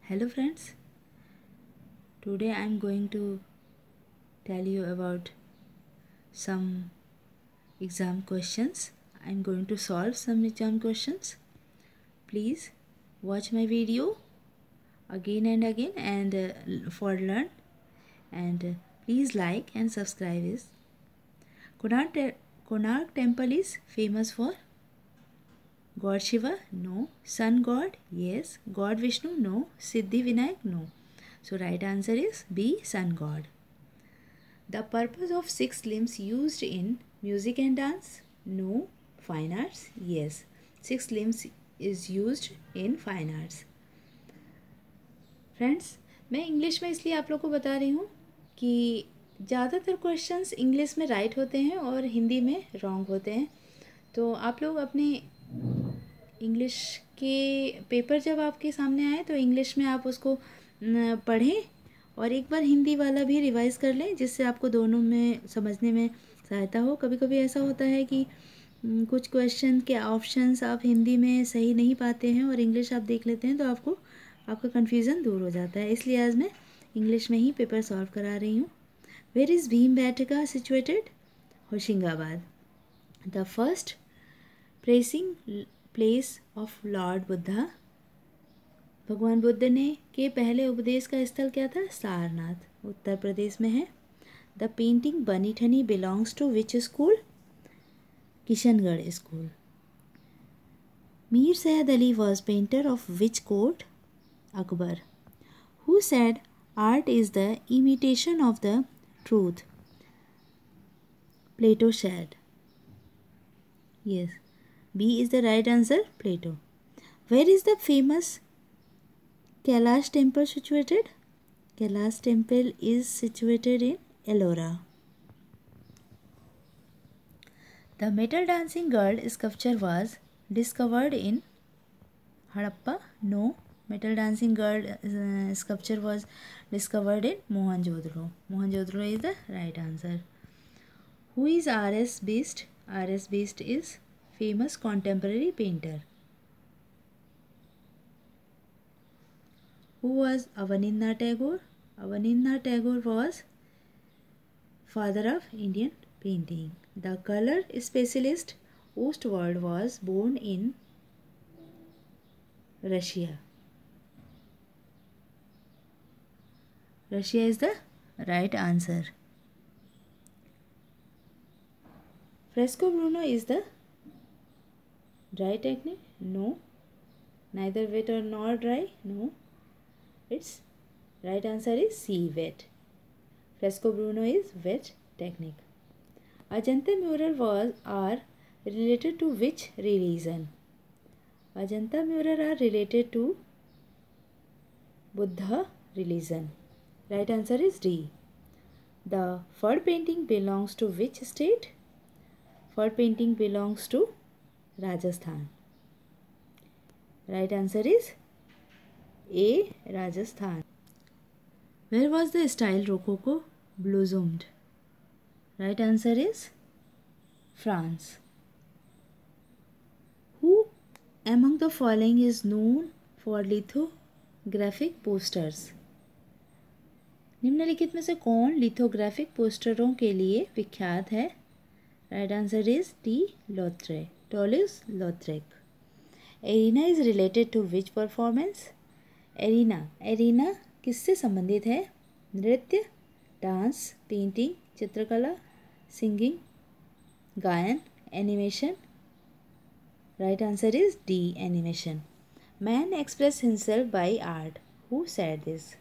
Hello friends, today I am going to tell you about some exam questions. I am going to solve some exam questions. Please watch my video again and again and for learn and please like and subscribe is. Konark temple is famous for God Shiva? No. Sun God? Yes. God Vishnu? No. Siddhi Vinayak? No. So right answer is B. Sun God. The purpose of six limbs used in music and dance? No. Fine arts? Yes. Six limbs is used in fine arts. Friends, मैं English में इसलिए आप लोग को बता रही हूँ कि ज़्यादातर क्वेश्चंस इंग्लिश में राइट होते हैं और हिंदी में रॉन्ग होते हैं. तो आप लोग अपने इंग्लिश के पेपर जब आपके सामने आए तो इंग्लिश में आप उसको पढ़ें और एक बार हिंदी वाला भी रिवाइज़ कर लें, जिससे आपको दोनों में समझने में सहायता हो. कभी कभी ऐसा होता है कि कुछ क्वेश्चन के ऑप्शंस आप हिंदी में सही नहीं पाते हैं और इंग्लिश आप देख लेते हैं तो आपका कन्फ्यूज़न दूर हो जाता है. इसलिए आज मैं इंग्लिश में ही पेपर सॉल्व करा रही हूँ. Where is Bhimbetka situated? Hoshangabad. The first preaching place of lord Buddha? भगवान बुद्ध ने के पहले उपदेश का स्थल क्या था? सारनाथ, उत्तर प्रदेश में है. The painting Bani Thani belongs to which school? Kishangarh school. Mir Sayyid Ali was painter of which court? Akbar. Who said art is the imitation of the truth? Plato said. Yes, B is the right answer, Plato. Where is the famous Kailash temple situated? Kailash temple is situated in Ellora. The metal dancing girl sculpture was discovered in Harappa? No. Metal dancing girl sculpture was discovered in Mohenjo-daro. Mohenjo-daro is the right answer. Who is R.S. Beast? R.S. Beast is famous contemporary painter. Who was Avanindranath Tagore? Avanindranath Tagore was father of Indian painting. The color specialist Ostwald was born in Russia. Russia is the right answer. Fresco Bruno is the dry technique? No. Neither wet or nor dry? No. Its right answer is C, wet. Fresco Bruno is wet technique. Ajanta mural are related to which religion? Ajanta mural are related to Buddha religion. Right answer is D. The Phad painting belongs to which state? Phad painting belongs to Rajasthan. Right answer is A, Rajasthan. Where was the style Rococo blossomed? Right answer is France. Who among the following is known for lithographic posters? निम्नलिखित में से कौन lithographic पोस्टरों के लिए विख्यात है? Right answer is T, लॉथरेट, टॉलिस लॉथरेट. Arena is related to which performance? Arena किससे संबंधित है? नृत्य, डांस, पेंटिंग, चित्रकला, सिंगिंग, गायन, animation. Right answer is D, animation. Man express himself by art. Who said this?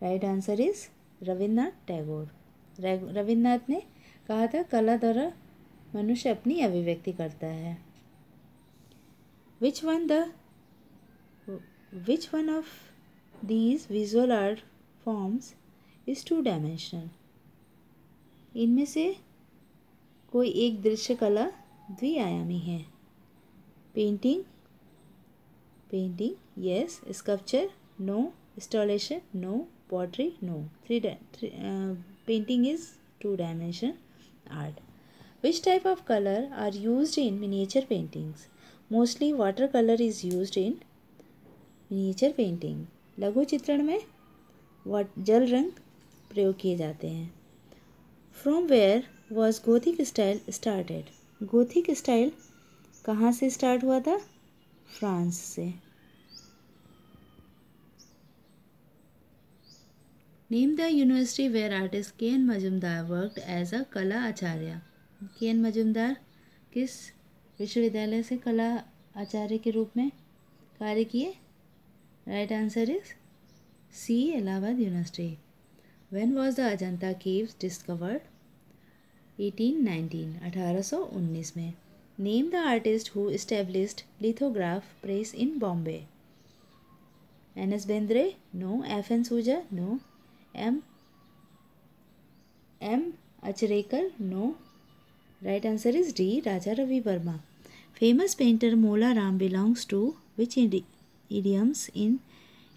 Right answer is Rabindranath Tagore. Rabindranath ने कहा था कला द्वारा मनुष्य अपनी अभिव्यक्ति करता है. Which one of these visual art forms is two-dimensional? इनमें से कोई एक दृश्य कला द्विआयामी है. Painting, yes. Sculpture, no. Installation, no. Pottery, no. Painting is two-dimensional art. Which type of color are used in miniature paintings? Mostly watercolor is used in miniature painting, लघु चित्रण में जल रंग प्रयोग किए जाते हैं। From where was Gothic style started, Gothic style कहाँ से स्टार्ट हुआ था? फ्रांस से। Name the university where artist K N Majumdar worked as a kala acharya, के एन मजुमदार किस विश्वविद्यालय से कला आचार्य के रूप में कार्य किए? Right answer is C, Allahabad university. When was the Ajanta caves discovered? 1819, 1819 में। Name the artist who established lithograph press in Bombay? N S Bendre, no. F N Souza, no. M Achrekar, no. Right answer is D, Raja Ravi Varma. Famous painter Mola Ram belongs to which idioms in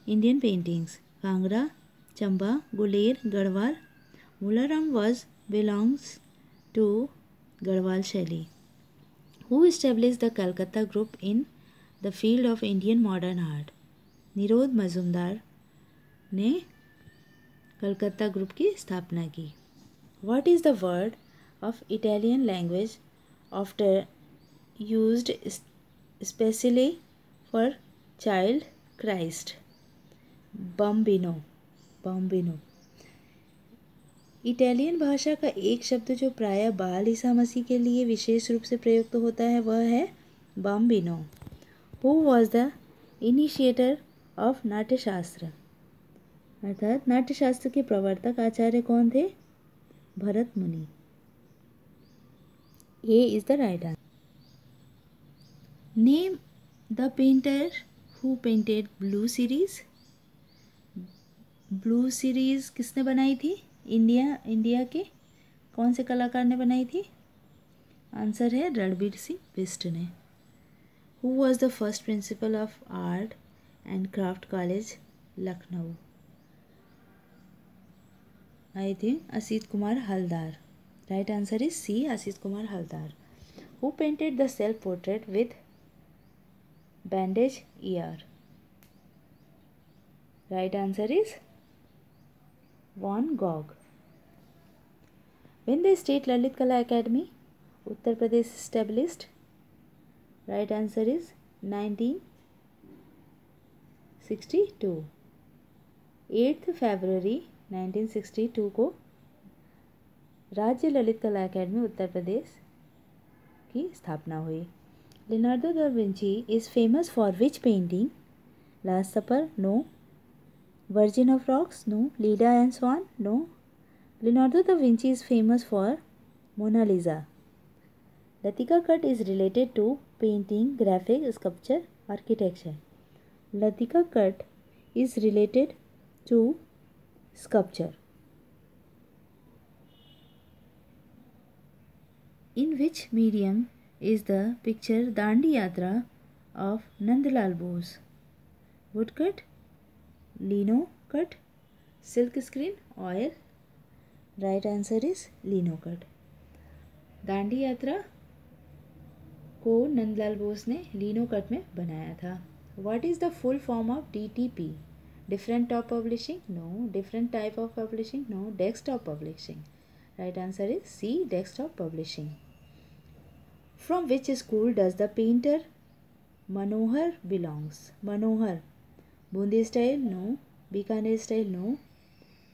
Indian paintings? Kangra, Chamba, Guler, Garhwal. Mularam belongs to Garhwal Shaili. Who established the Calcutta group in the field of Indian modern art? निरोध मजुमदार ने Calcutta group की स्थापना की। What is the word of Italian language after used especially for child Christ? Bambino, bambino. Italian भाषा का एक शब्द जो प्रायः बाल ईसा मसीह के लिए विशेष रूप से प्रयुक्त होता है वह है bambino. Who was the initiator of Natyashastra, अर्थात नाट्यशास्त्र के प्रवर्तक आचार्य कौन थे? Bharat Muni. A is the right answer. Name the painter who painted blue series, blue series किसने बनाई थी? इंडिया के कौन से कलाकार ने बनाई थी? आंसर है रणबीर सिंह बिष्ट ने। Who was the first principal of art and craft college Lucknow? I think Asit Kumar Haldar. Right answer is C, Asit Kumar Haldar. Who painted the self portrait with bandage ear? Right answer is Van Gogh. When the State Lalit Kala Academy, Uttar Pradesh established? Right answer is 1962. 8 फरवरी 1962 को राज्य ललित कला academy Uttar Pradesh की स्थापना हुई। Leonardo da Vinci is famous for which painting? Last Supper, no. Virgin of Rocks, no. Leda and Swan, no. Leonardo da Vinci is famous for Mona Lisa. Latika cut is related to painting, graphic, sculpture, architecture. Latika cut is related to sculpture. In which medium is the picture Dandi Yatra of Nandlal Bose? Woodcut, lino cut, silk screen, oil? Right answer is lino cut. Dandi यात्रा को नंदलाल बोस ने लिनो cut में बनाया था। What is the full form of DTP? Different top publishing? No. Different type of publishing? No. Desktop publishing. Right answer is C, desktop publishing. From which school does the painter Manohar belongs? Manohar, Bundi style no, Bikaner style no,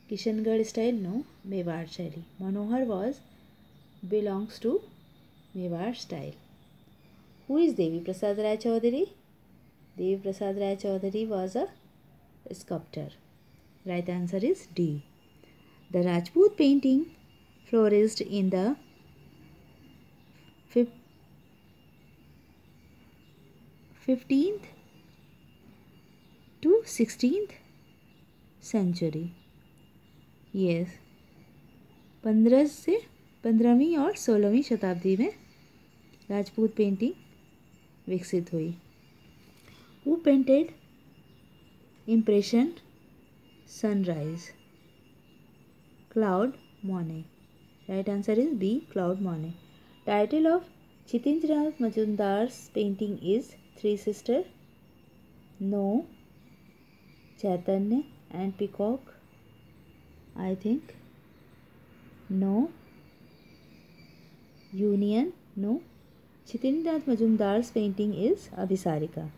Kishangarh style no, Mewar शैली। Manohar was belongs to Mewar style. Who is Devi Prasad Rai Chaudhary? Devi Prasad Rai Chaudhary was a sculptor. Right answer is D. The Rajput painting flourished in the 15th to 16th century. Yes, 15वीं और 16वीं शताब्दी में Rajput painting विकसित हुई। Who painted impression sunrise? Claude Monet. Right answer is B, Claude Monet. Title of Chitindranath Majumdar's painting is Three Sisters? No. Chaitanya and Peacock, I think. No. Union, no. Chitindranath Majumdar's painting is Abhisarika.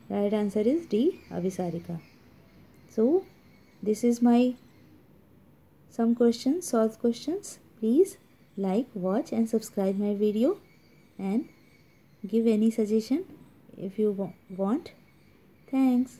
Right answer is D, Abhisarika. So, this is my some questions, solved questions. Please like, watch and subscribe my video and give any suggestion if you want. Thanks.